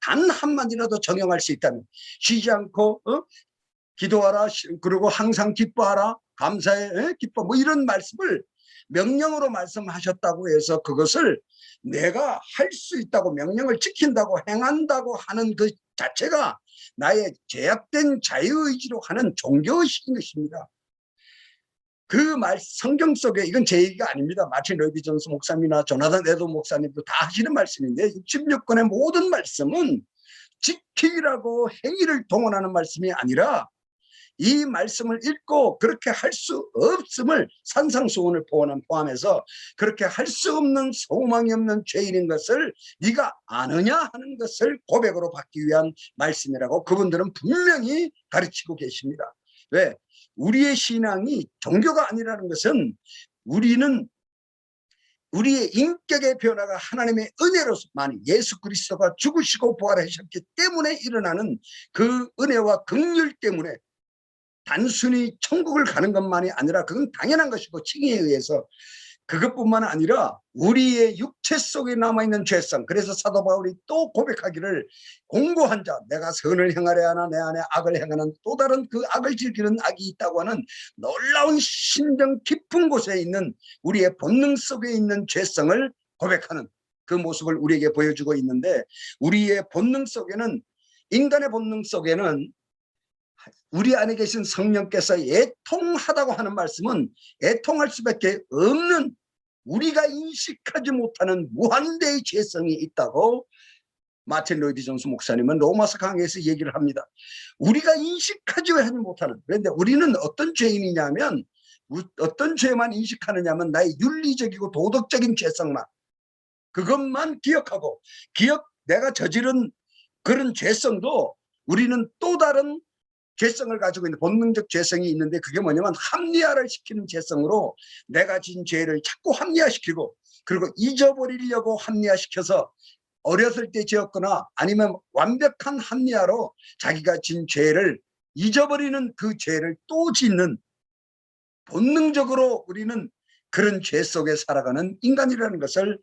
단 한마디라도 적용할 수 있다면, 쉬지 않고 기도하라, 그리고 항상 기뻐하라, 감사해, 기뻐, 뭐 이런 말씀을 명령으로 말씀하셨다고 해서 그것을 내가 할 수 있다고, 명령을 지킨다고 행한다고 하는 그 자체가 나의 제약된 자유의지로 하는 종교의식인 것입니다. 성경 속에, 이건 제 얘기가 아닙니다. 마틴 로이드 존스 목사님이나 조나단 에드 목사님도 다 하시는 말씀인데, 66권의 모든 말씀은 지키라고 행위를 동원하는 말씀이 아니라, 이 말씀을 읽고 그렇게 할 수 없음을, 산상수훈을 포함해서 그렇게 할 수 없는, 소망이 없는 죄인인 것을 네가 아느냐 하는 것을 고백으로 받기 위한 말씀이라고 그분들은 분명히 가르치고 계십니다. 왜? 우리의 신앙이 종교가 아니라는 것은, 우리는 우리의 인격의 변화가 하나님의 은혜로서만, 예수 그리스도가 죽으시고 부활하셨기 때문에 일어나는 그 은혜와 긍휼 때문에 단순히 천국을 가는 것만이 아니라, 그건 당연한 것이고 칭의에 의해서, 그것뿐만 아니라 우리의 육체 속에 남아있는 죄성, 그래서 사도 바울이 또 고백하기를, 공고한 자, 내가 선을 행하려 하나 내 안에 악을 행하는 또 다른 그 악을 즐기는 악이 있다고 하는 놀라운 심정 깊은 곳에 있는 우리의 본능 속에 있는 죄성을 고백하는 그 모습을 우리에게 보여주고 있는데, 우리의 본능 속에는, 인간의 본능 속에는 우리 안에 계신 성령께서 애통하다고 하는 말씀은, 애통할 수밖에 없는, 우리가 인식하지 못하는 무한대의 죄성이 있다고 마틴 로이드 존스 목사님은 로마서 강해에서 얘기를 합니다. 우리가 인식하지 못하는, 그런데 우리는 어떤 죄인이냐면, 어떤 죄만 인식하느냐면 나의 윤리적이고 도덕적인 죄성만, 그것만 기억하고, 내가 저지른 그런 죄성도, 우리는 또 다른 죄성을 가지고 있는, 본능적 죄성이 있는데, 그게 뭐냐면 합리화를 시키는 죄성으로 내가 진 죄를 자꾸 합리화시키고, 그리고 잊어버리려고 합리화시켜서 어렸을 때 지었거나 아니면 완벽한 합리화로 자기가 진 죄를 잊어버리는, 그 죄를 또 짓는, 본능적으로 우리는 그런 죄 속에 살아가는 인간이라는 것을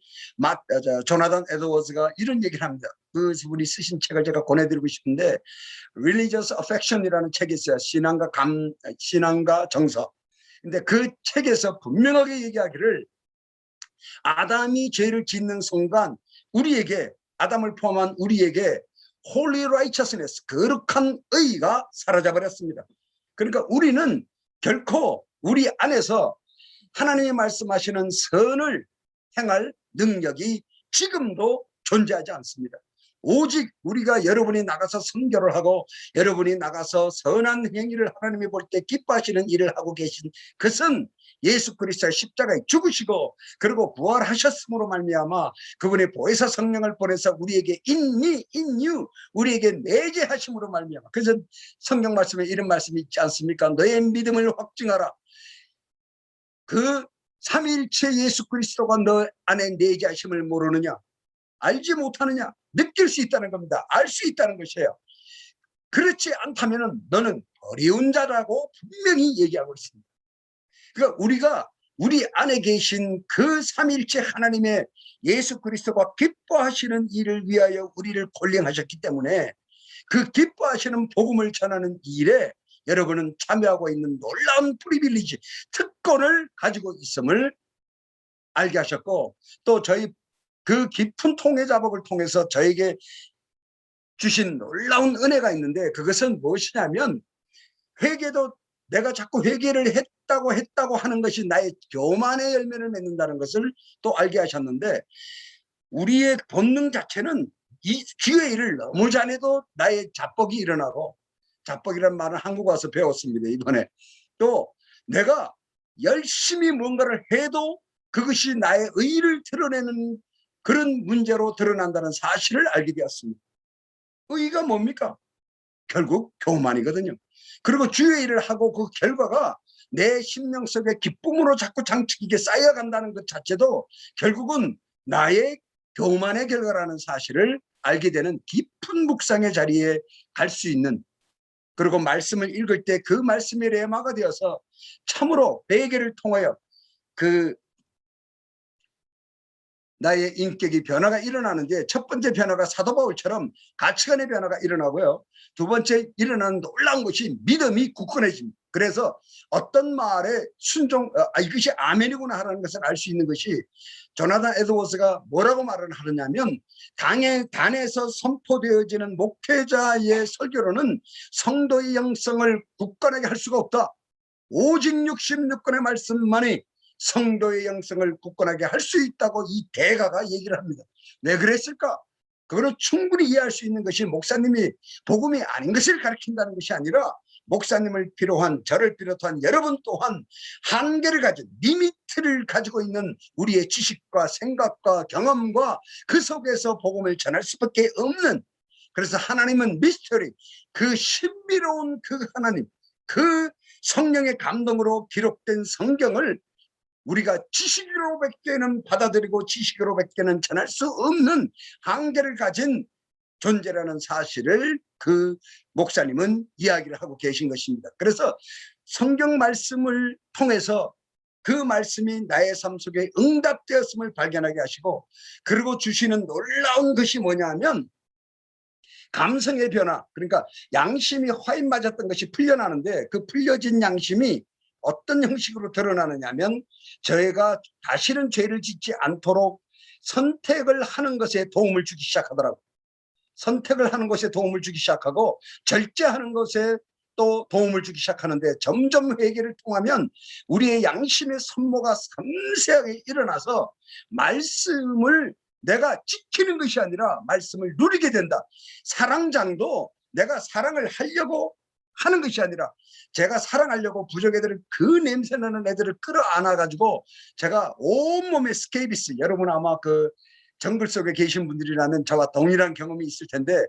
조나단 에드워즈가 이런 얘기를 합니다. 그분이 쓰신 책을 제가 권해드리고 싶은데 Religious Affection이라는 책이 있어요. 신앙과 정서. 근데 그 책에서 분명하게 얘기하기를 아담이 죄를 짓는 순간 우리에게, 아담을 포함한 우리에게 Holy Righteousness, 거룩한 의가 사라져 버렸습니다. 그러니까 우리는 결코 우리 안에서 하나님이 말씀하시는 선을 행할 능력이 지금도 존재하지 않습니다. 오직 우리가 여러분이 나가서 선교를 하고 여러분이 나가서 선한 행위를 하나님이 볼 때 기뻐하시는 일을 하고 계신 것은 예수 그리스도의 십자가에 죽으시고 그리고 부활하셨음으로 말미암아 그분의 보혜사 성령을 보내서 우리에게 in you 우리에게 내재하심으로 말미암아. 그래서 성경 말씀에 이런 말씀이 있지 않습니까? 너의 믿음을 확증하라. 그 삼위일체 예수 그리스도가 너 안에 내재하심을 모르느냐? 알지 못하느냐? 느낄 수 있다는 겁니다. 알 수 있다는 것이에요. 그렇지 않다면 너는 어려운 자라고 분명히 얘기하고 있습니다. 그러니까 우리가 우리 안에 계신 그 삼위일체 하나님의 예수 그리스도가 기뻐하시는 일을 위하여 우리를 콜링하셨기 때문에 그 기뻐하시는 복음을 전하는 일에 여러분은 참여하고 있는 놀라운 프리빌리지, 특권을 가지고 있음을 알게 하셨고, 또 저희 그 깊은 통해자복을 통해서 저에게 주신 놀라운 은혜가 있는데, 그것은 무엇이냐면 회개도 내가 자꾸 회개를 했다고 하는 것이 나의 교만의 열매를 맺는다는 것을 또 알게 하셨는데, 우리의 본능 자체는 이 주의 일을 너무 잘해도 나의 자뻑이 일어나고, 자뻑이란 말은 한국 와서 배웠습니다, 이번에. 또 내가 열심히 뭔가를 해도 그것이 나의 의의를 드러내는 그런 문제로 드러난다는 사실을 알게 되었습니다. 의의가 뭡니까? 결국 교만이거든요. 그리고 주의 일을 하고 그 결과가 내 심령 속에 기쁨으로 자꾸 장축이게 쌓여간다는 것 자체도 결국은 나의 교만의 결과라는 사실을 알게 되는 깊은 묵상의 자리에 갈 수 있는, 그리고 말씀을 읽을 때 그 말씀이 레마가 되어서 참으로 회개를 통하여 그 나의 인격이 변화가 일어나는데, 첫 번째 변화가 사도 바울처럼 가치관의 변화가 일어나고요. 두 번째 일어나는 놀라운 것이 믿음이 굳건해집니다. 그래서 어떤 말에 이것이 아멘이구나 하는 것을 알 수 있는 것이, 조나단 에드워즈가 뭐라고 말을 하느냐면, 단에서 선포되어지는 목회자의 설교로는 성도의 영성을 굳건하게 할 수가 없다. 오직 66권의 말씀만이 성도의 영성을 굳건하게 할 수 있다고 이 대가가 얘기를 합니다. 왜 그랬을까? 그거는 충분히 이해할 수 있는 것이, 목사님이 복음이 아닌 것을 가르친다는 것이 아니라 목사님을 비롯한 저를 비롯한 여러분 또한 한계를 가진, 리미트를 가지고 있는 우리의 지식과 생각과 경험과 그 속에서 복음을 전할 수밖에 없는, 그래서 하나님은 미스터리, 그 신비로운 그 하나님, 그 성령의 감동으로 기록된 성경을 우리가 지식으로밖에는 받아들이고 지식으로밖에는 전할 수 없는 한계를 가진 존재라는 사실을 그 목사님은 이야기를 하고 계신 것입니다. 그래서 성경 말씀을 통해서 그 말씀이 나의 삶 속에 응답되었음을 발견하게 하시고, 그리고 주시는 놀라운 것이 뭐냐면 감성의 변화, 그러니까 양심이 화인 맞았던 것이 풀려나는데, 그 풀려진 양심이 어떤 형식으로 드러나느냐면, 저희가 다시는 죄를 짓지 않도록 선택을 하는 것에 도움을 주기 시작하더라고요. 선택을 하는 것에 도움을 주기 시작하고 절제하는 것에 또 도움을 주기 시작하는데, 점점 회개를 통하면 우리의 양심의 선모가 섬세하게 일어나서 말씀을 내가 지키는 것이 아니라 말씀을 누리게 된다. 사랑장도 내가 사랑을 하려고 하는 것이 아니라, 제가 사랑하려고 부족 애들을, 그 냄새나는 애들을 끌어안아 가지고 제가 온몸에 스케이비스, 여러분 아마 그 정글 속에 계신 분들이라면 저와 동일한 경험이 있을 텐데,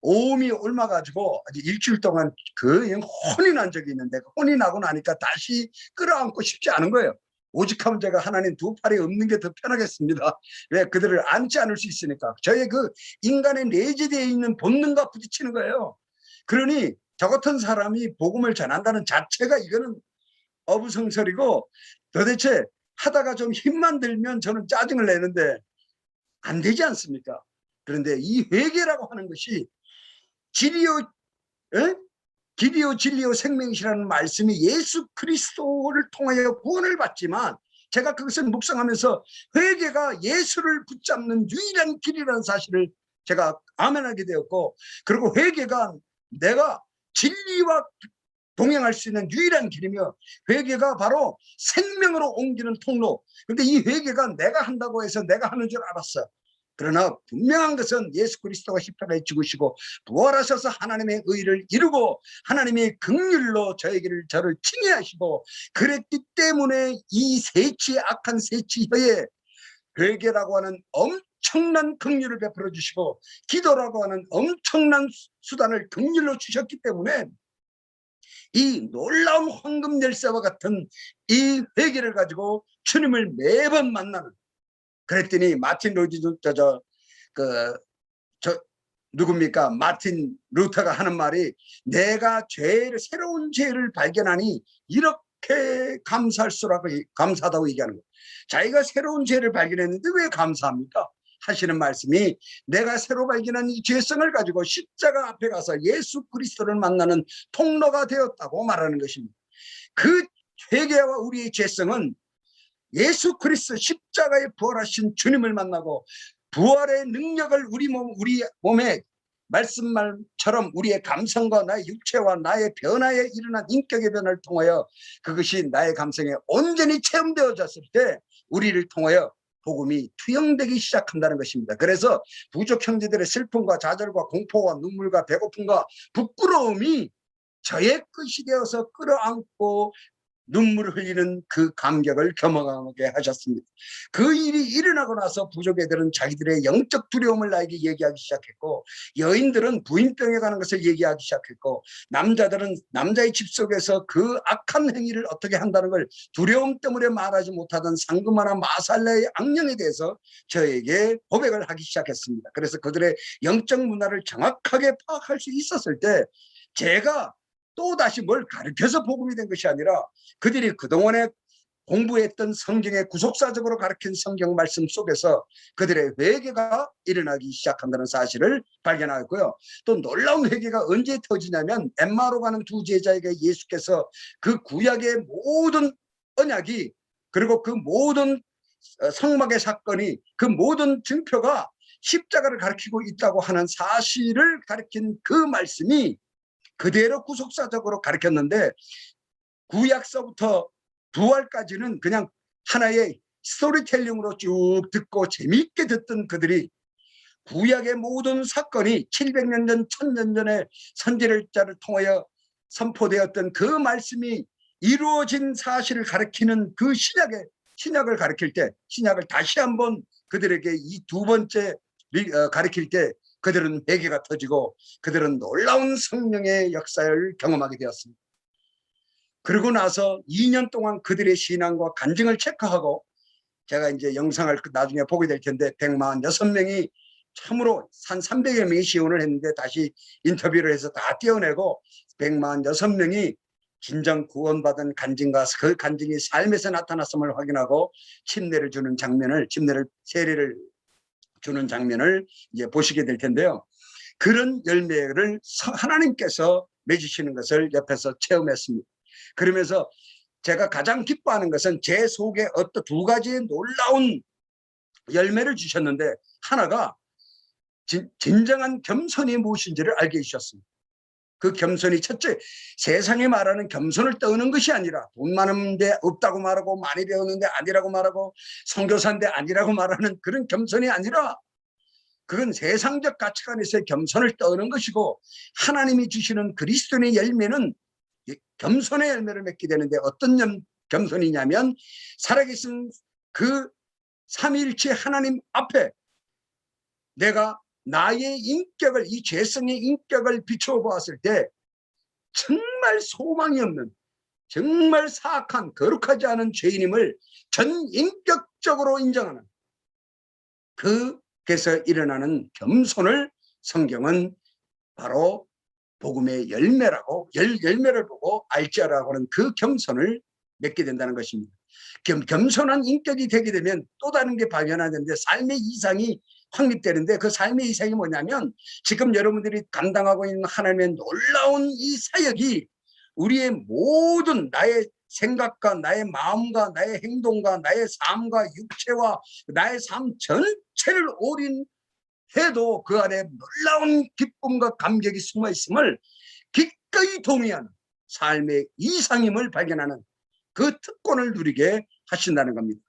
오음이 옮아 가지고 일주일 동안 그 혼이 난 적이 있는데, 혼이 나고 나니까 다시 끌어안고 싶지 않은 거예요. 오직하면 제가 하나님 두 팔이 없는 게 더 편하겠습니다. 왜? 그들을 안지 않을 수 있으니까. 저의 그 인간의 내재되어 있는 본능과 부딪히는 거예요. 그러니 저 같은 사람이 복음을 전한다는 자체가, 이거는 어부성설이고 도대체 하다가 좀 힘만 들면 저는 짜증을 내는데 안 되지 않습니까? 그런데 이 회개라고 하는 것이 길이요, 길이요 진리요 생명이시라는 말씀이 예수 그리스도를 통하여 구원을 받지만, 제가 그것을 묵상하면서 회개가 예수를 붙잡는 유일한 길이라는 사실을 제가 아멘하게 되었고, 그리고 회개가 내가 진리와 동행할 수 있는 유일한 길이며 회개가 바로 생명으로 옮기는 통로. 그런데 이 회개가 내가 한다고 해서 내가 하는 줄 알았어요. 그러나 분명한 것은 예수 그리스도가 십자가에 죽으시고 부활하셔서 하나님의 의를 이루고 하나님의 긍휼로 저를 칭의하시고 그랬기 때문에 이 세치 악한 세치혀에 회개라고 하는 엄청난 긍휼을 베풀어 주시고 기도라고 하는 엄청난 수단을 긍휼로 주셨기 때문에 이 놀라운 황금 열쇠와 같은 이 회개를 가지고 주님을 매번 만나는, 그랬더니 마틴 로이드 누굽니까? 마틴 루터가 하는 말이, 내가 새로운 죄를 발견하니 이렇게 감사하다고 얘기하는 거예요. 자기가 새로운 죄를 발견했는데 왜 감사합니까? 하시는 말씀이, 내가 새로 발견한 이 죄성을 가지고 십자가 앞에 가서 예수 그리스도를 만나는 통로가 되었다고 말하는 것입니다. 그 회개와 우리의 죄성은 예수 그리스도 십자가에 부활하신 주님을 만나고 부활의 능력을 우리 몸에 말씀처럼 우리의 감성과 나의 육체와 나의 변화에 일어난 인격의 변화를 통하여 그것이 나의 감성에 온전히 체험되어졌을 때 우리를 통하여 복음이 투영되기 시작한다는 것입니다. 그래서 부족 형제들의 슬픔과 좌절과 공포와 눈물과 배고픔과 부끄러움이 저의 끝이 되어서 끌어안고 눈물을 흘리는 그 감격을 경험하게 하셨습니다. 그 일이 일어나고 나서 부족 애들은 자기들의 영적 두려움을 나에게 얘기하기 시작했고, 여인들은 부인병에 가는 것을 얘기하기 시작했고, 남자들은 남자의 집 속에서 그 악한 행위를 어떻게 한다는 걸 두려움 때문에 말하지 못하던 상금하나 마살레의 악령에 대해서 저에게 고백을 하기 시작했습니다. 그래서 그들의 영적 문화를 정확하게 파악할 수 있었을 때 제가 또 다시 뭘 가르쳐서 복음이 된 것이 아니라 그들이 그동안에 공부했던 성경의 구속사적으로 가르친 성경 말씀 속에서 그들의 회개가 일어나기 시작한다는 사실을 발견하였고요. 또 놀라운 회개가 언제 터지냐면 엠마로 가는 두 제자에게 예수께서 그 구약의 모든 언약이, 그리고 그 모든 성막의 사건이, 그 모든 증표가 십자가를 가리키고 있다고 하는 사실을 가리킨 그 말씀이 그대로 구속사적으로 가르쳤는데, 구약서부터 부활까지는 그냥 하나의 스토리텔링으로 쭉 듣고 재미있게 듣던 그들이 구약의 모든 사건이 700년 전, 1000년 전에 선지자를 통하여 선포되었던 그 말씀이 이루어진 사실을 가리키는 그 신약을 가리킬 때, 신약을 다시 한번 그들에게 이 두 번째 가리킬 때 그들은 회개가 터지고 그들은 놀라운 성령의 역사를 경험하게 되었습니다. 그러고 나서 2년 동안 그들의 신앙과 간증을 체크하고, 제가 이제 영상을 나중에 보게 될 텐데 146명이 참으로 한 300여 명이 시원을 했는데 다시 인터뷰를 해서 다 떼어내고 146명이 진정 구원받은 간증과 그 간증이 삶에서 나타났음을 확인하고 세례를 주는 장면을 이제 보시게 될 텐데요. 그런 열매를 하나님께서 맺으시는 것을 옆에서 체험했습니다. 그러면서 제가 가장 기뻐하는 것은 제 속에 어떤 두 가지의 놀라운 열매를 주셨는데, 하나가 진정한 겸손이 무엇인지를 알게 해주셨습니다. 그 겸손이 첫째, 세상에 말하는 겸손을 떠는 것이 아니라 돈 많은데 없다고 말하고 많이 배웠는데 아니라고 말하고 선교사인데 아니라고 말하는 그런 겸손이 아니라, 그건 세상적 가치관에서의 겸손을 떠는 것이고, 하나님이 주시는 그리스도의 열매는 겸손의 열매를 맺게 되는데, 어떤 겸손이냐면 살아계신 그 삼위일체 하나님 앞에 내가 나의 인격을, 이 죄성의 인격을 비추어 보았을 때 정말 소망이 없는, 정말 사악한 거룩하지 않은 죄인임을 전인격적으로 인정하는, 그래서 일어나는 겸손을 성경은 바로 복음의 열매라고, 열매를 보고 알지라고 하는 그 겸손을 맺게 된다는 것입니다. 겸손한 인격이 되게 되면 또 다른 게 발견하는데 삶의 이상이 확립되는데, 그 삶의 이상이 뭐냐면 지금 여러분들이 감당하고 있는 하나님의 놀라운 이 사역이 우리의 모든 나의 생각과 나의 마음과 나의 행동과 나의 삶과 육체와 나의 삶 전체를 올인해도 그 안에 놀라운 기쁨과 감격이 숨어 있음을 기꺼이 동의하는 삶의 이상임을 발견하는 그 특권을 누리게 하신다는 겁니다.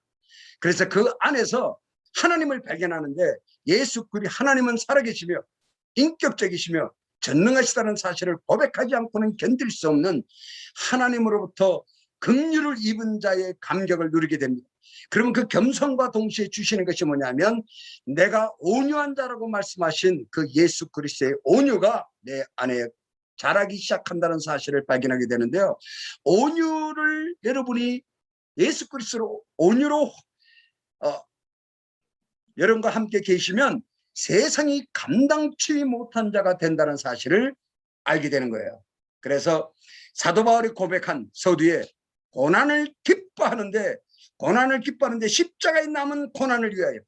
그래서 그 안에서 하나님을 발견하는데, 예수 그리스도 하나님은 살아계시며 인격적이시며 전능하시다는 사실을 고백하지 않고는 견딜 수 없는 하나님으로부터 긍휼을 입은 자의 감격을 누리게 됩니다. 그러면 그 겸손과 동시에 주시는 것이 뭐냐면, 내가 온유한 자라고 말씀하신 그 예수 그리스도의 온유가 내 안에 자라기 시작한다는 사실을 발견하게 되는데요. 온유를 여러분이 예수 그리스도로 온유로 여러분과 함께 계시면 세상이 감당치 못한 자가 된다는 사실을 알게 되는 거예요. 그래서 사도 바울이 고백한 서두에 고난을 기뻐하는데 십자가에 남은 고난을 위하여,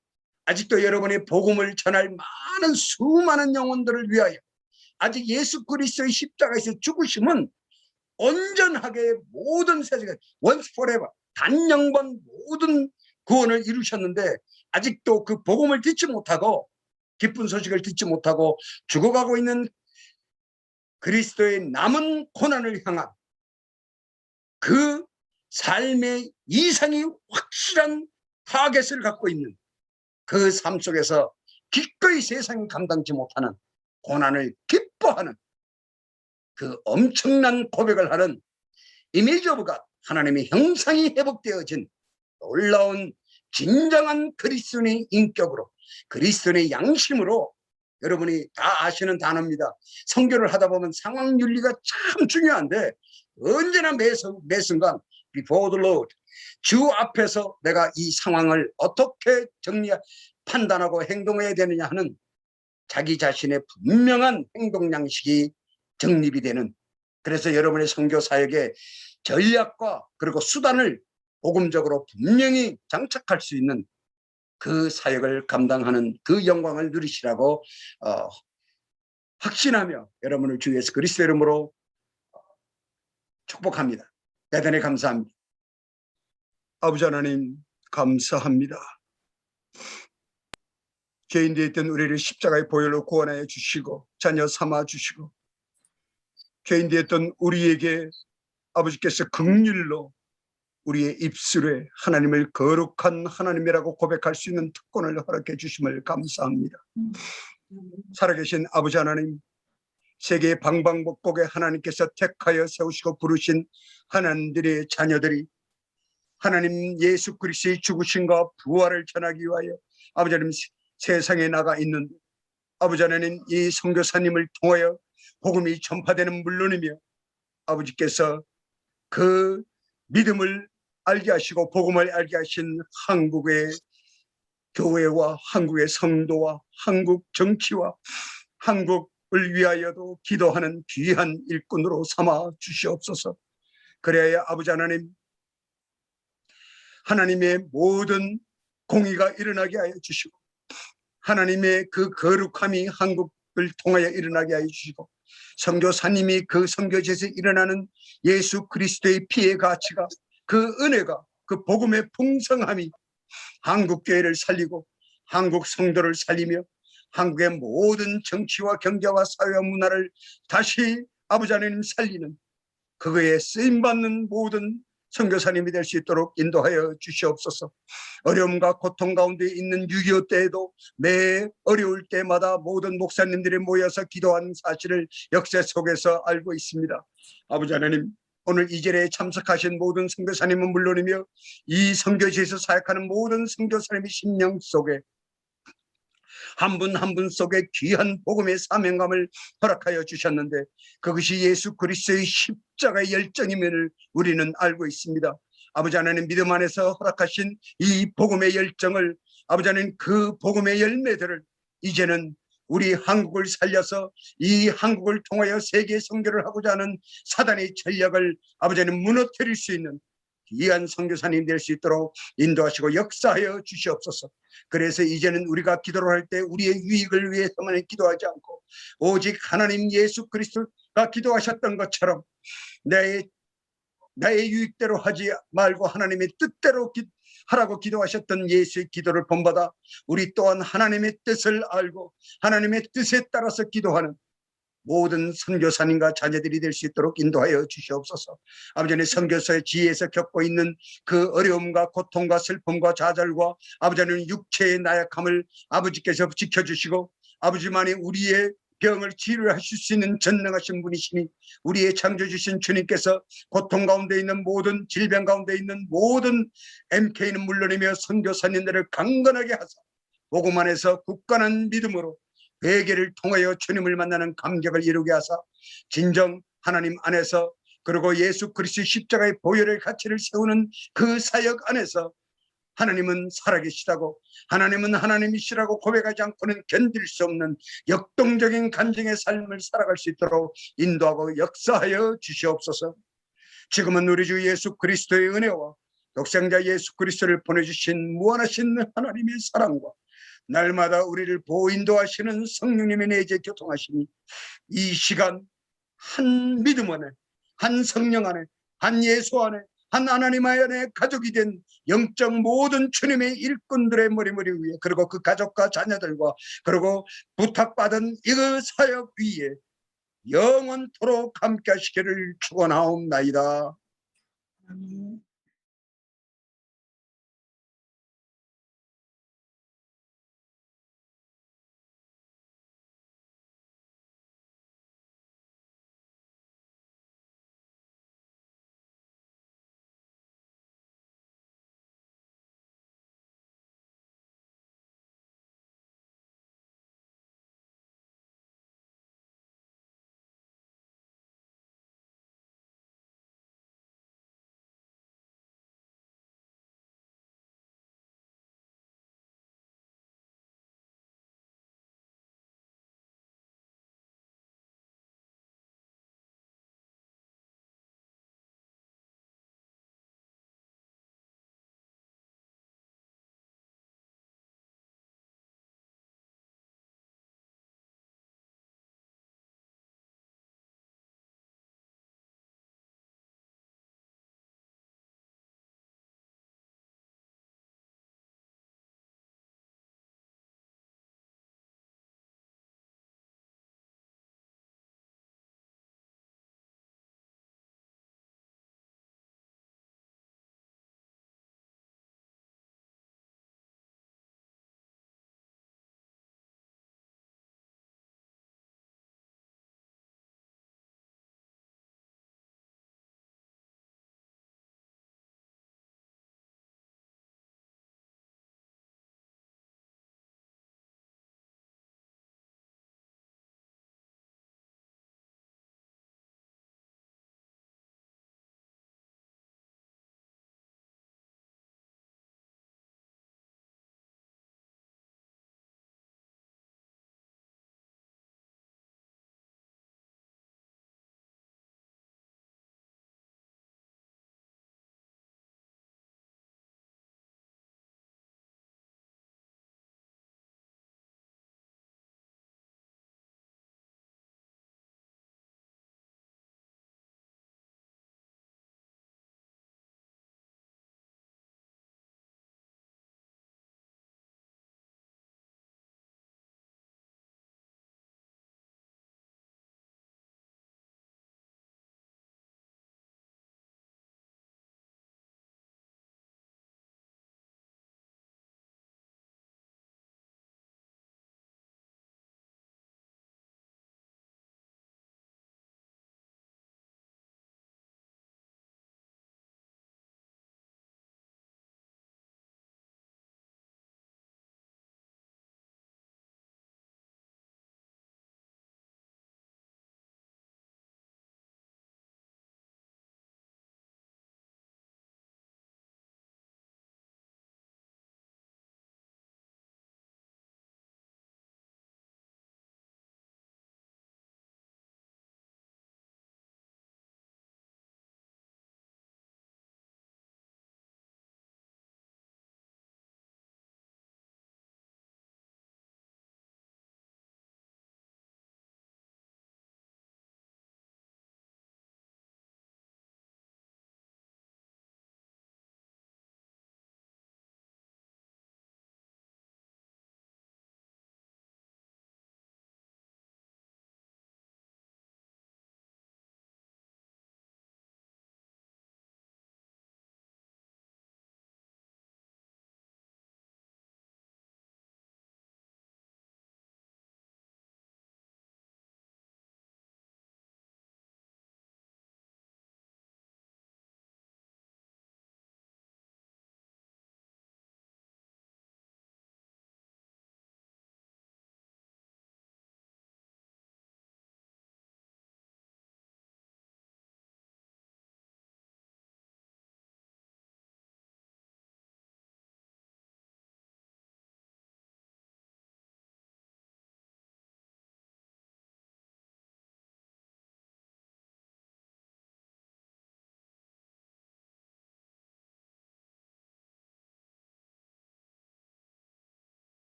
아직도 여러분의 복음을 전할 많은 수많은 영혼들을 위하여, 아직 예수 그리스도의 십자가에서 죽으심은 온전하게 모든 세상에 once forever 단영번 모든 구원을 이루셨는데, 아직도 그 복음을 듣지 못하고 기쁜 소식을 듣지 못하고 죽어가고 있는 그리스도의 남은 고난을 향한 그 삶의 이상이 확실한 타겟을 갖고 있는 그 삶 속에서 기꺼이 세상이 감당치 못하는 고난을 기뻐하는 그 엄청난 고백을 하는 이미지 오브 갓, 하나님의 형상이 회복되어진 놀라운 진정한 그리스도인의 인격으로, 그리스도인의 양심으로, 여러분이 다 아시는 단어입니다. 선교를 하다 보면 상황 윤리가 참 중요한데, 언제나 매 순간 before the Lord, 주 앞에서 내가 이 상황을 어떻게 판단하고 행동해야 되느냐 하는 자기 자신의 분명한 행동 양식이 정립이 되는, 그래서 여러분의 선교 사역의 전략과 그리고 수단을 복음적으로 분명히 장착할 수 있는 그 사역을 감당하는 그 영광을 누리시라고 확신하며 여러분을 주 예수 그리스도 이름으로 축복합니다. 대단히 감사합니다. 아버지 하나님 감사합니다. 죄인되어 있던 우리를 십자가의 보혈로 구원하여 주시고 자녀 삼아 주시고, 죄인되어 있던 우리에게 아버지께서 긍휼로 우리의 입술에 하나님을 거룩한 하나님이라고 고백할 수 있는 특권을 허락해 주심을 감사합니다. 살아계신 아버지 하나님, 세계의 방방곡곡에 하나님께서 택하여 세우시고 부르신 하나님들의 자녀들이 하나님 예수 그리스도의 죽으심과 부활을 전하기 위하여 아버지 하나님 세상에 나가 있는데, 아버지 하나님 이 선교사님을 통하여 복음이 전파되는 물론이며, 아버지께서 그 믿음을 알게 하시고 복음을 알게 하신 한국의 교회와 한국의 성도와 한국 정치와 한국을 위하여도 기도하는 귀한 일꾼으로 삼아 주시옵소서. 그래야 아버지 하나님, 하나님의 모든 공의가 일어나게 하여 주시고, 하나님의 그 거룩함이 한국을 통하여 일어나게 하여 주시고, 선교사님이 그 선교지에서 일어나는 예수 그리스도의 피의 가치가, 그 은혜가, 그 복음의 풍성함이 한국교회를 살리고 한국 성도를 살리며 한국의 모든 정치와 경제와 사회와 문화를 다시 아버지 하나님 살리는, 그거에 쓰임받는 모든 선교사님이 될 수 있도록 인도하여 주시옵소서. 어려움과 고통 가운데 있는 6.25 때에도 매 어려울 때마다 모든 목사님들이 모여서 기도한 사실을 역사 속에서 알고 있습니다. 아버지 하나님, 오늘 이 자리에 참석하신 모든 선교사님은 물론이며 이 선교지에서 사역하는 모든 선교사님의 심령 속에 한 분 한 분 속에 귀한 복음의 사명감을 허락하여 주셨는데, 그것이 예수 그리스도의 십자가의 열정임을 우리는 알고 있습니다. 아버지 하나님, 믿음 안에서 허락하신 이 복음의 열정을, 아버지 하나님 그 복음의 열매들을 이제는 우리 한국을 살려서 이 한국을 통하여 세계 선교를 하고자 하는 사단의 전략을 아버지 하나님 무너뜨릴 수 있는 귀한 선교사님 될 수 있도록 인도하시고 역사하여 주시옵소서. 그래서 이제는 우리가 기도를 할 때 우리의 유익을 위해서만 기도하지 않고 오직 하나님 예수 그리스도가 기도하셨던 것처럼 나의 유익대로 하지 말고 하나님의 뜻대로 하라고 기도하셨던 예수의 기도를 본받아 우리 또한 하나님의 뜻을 알고 하나님의 뜻에 따라서 기도하는 모든 선교사님과 자녀들이 될 수 있도록 인도하여 주시옵소서. 아버지는 선교사의 지혜에서 겪고 있는 그 어려움과 고통과 슬픔과 좌절과 아버지는 육체의 나약함을 아버지께서 지켜주시고 아버지만이 우리의 병을 치료하실 수 있는 전능하신 분이시니 우리의 창조주신 주님께서 고통 가운데 있는 모든 질병 가운데 있는 모든 MK는 물론이며 선교사님들을 강건하게 하사 복음 안에서 굳건한 믿음으로 회개를 통하여 주님을 만나는 감격을 이루게 하사 진정 하나님 안에서 그리고 예수 그리스도의 십자가의 보혈의 가치를 세우는 그 사역 안에서 하나님은 살아계시다고 하나님은 하나님이시라고 고백하지 않고는 견딜 수 없는 역동적인 간증의 삶을 살아갈 수 있도록 인도하고 역사하여 주시옵소서. 지금은 우리 주 예수 그리스도의 은혜와 독생자 예수 그리스도를 보내주신 무한하신 하나님의 사랑과 날마다 우리를 보호 인도하시는 성령님의 내재 교통하시니 이 시간 한 믿음 안에 한 성령 안에 한 예수 안에 한 하나님 안에 가족이 된 영적 모든 주님의 일꾼들의 머리머리 위에 그리고 그 가족과 자녀들과 그리고 부탁받은 이 사역 위에 영원토록 함께 하시기를 축원하옵나이다. 아멘.